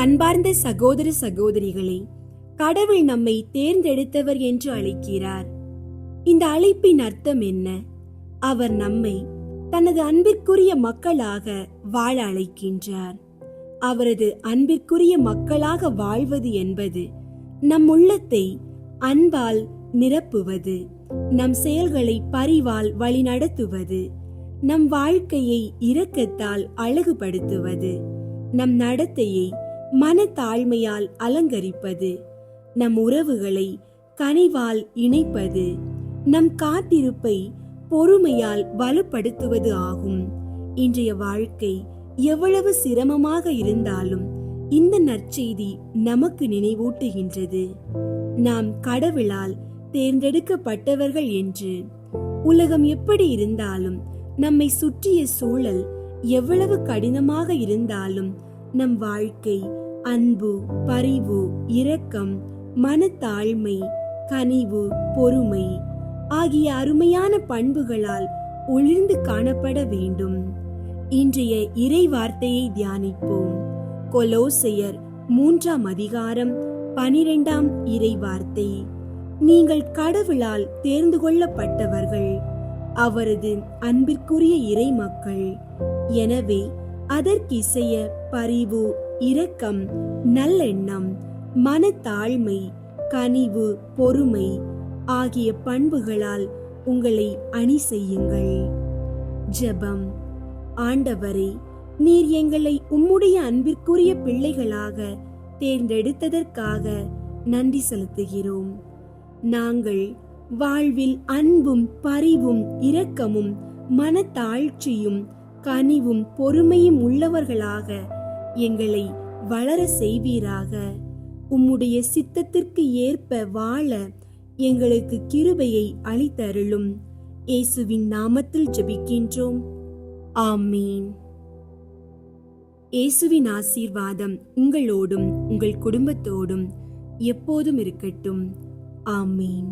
அன்பார்ந்த சகோதர சகோதரிகளே, கடவுள் நம்மை தேர்ந்தெடுத்தவர் என்று அழைக்கிறார். இந்த அழைப்பின் அர்த்தம் என்ன? அவர் நம்மை தனது அன்பிற்குரிய மக்களாக வாழ அழைக்கின்றார். அவரது அன்பிற்குரிய மக்களாக வாழ்வது என்பது நம் உள்ளத்தை அன்பால் நிரப்புவது, நம் செயல்களை பரிவால் வழிநடத்துவது, நம் வாழ்க்கையை இரக்கத்தால் அழகுபடுத்துவது, நம் நடத்தையை மனத்தாழ்மையால் அலங்கரிப்பது, நம் உறவுகளை கனிவால் இணைப்பது, நம் காத்திருப்பை பொறுமையால் வலுப்படுத்துவது ஆகும். இன்றைய வாழ்க்கை எவ்வளவு சிரமமாக இருந்தாலும் இந்த நற்செய்தி நமக்கு நினைவூட்டுகின்றது. நாம் கடவுளால் தேர்ந்தெடுக்கப்பட்டவர்கள் என்று. உலகம் எப்படி இருந்தாலும், நம்மை சுற்றிய சூழல் எவ்வளவு கடினமாக இருந்தாலும், நம் வாழ்க்கை அன்பு, பரிவு, இரக்கம், மனத்தாழ்மை, கனிவு, பொறுமை ஆகிய அருமையான பண்புகளால் ஒளிர்ந்து காணப்பட வேண்டும். இன்றைய இறை வார்த்தையை தியானிப்போம். கொலோசையர் 3:12 இறை வார்த்தை. நீங்கள் கடவுளால் தேர்ந்து கொள்ளப்பட்டவர்கள், அவரது அன்பிற்குரிய இறை மக்கள். எனவே அதற்கிசைய பரிவு, இரக்கம், நல்லெண்ணம், மனத்தாழ்மை, கனிவு, பொறுமை ஆகிய பண்புகளால் உங்களை அணி செய்யுங்கள். ஜெபம். ஆண்டவரே, நீர் எங்களை உம்முடைய அன்பிற்குரிய பிள்ளைகளாக தேர்ந்தெடுத்ததற்காக நன்றி செலுத்துகிறோம். நாங்கள் வாழ்வில் அன்பும் பரிவும் இரக்கமும் மனத்தாழ்ச்சியும் கனிவும் பொறுமையும் உள்ளவர்களாக எங்களை வளர செய்வீராக. உம்முடைய சித்தத்திற்கு ஏற்ப வாழ எங்களுக்கு கிருபையை அளித்தருளும். இயேசுவின் நாமத்தில் ஜெபிக்கின்றோம். ஆமீன். இயேசுவின் ஆசீர்வாதம் உங்களோடும் உங்கள் குடும்பத்தோடும் எப்போதும் இருக்கட்டும். ஆமீன்.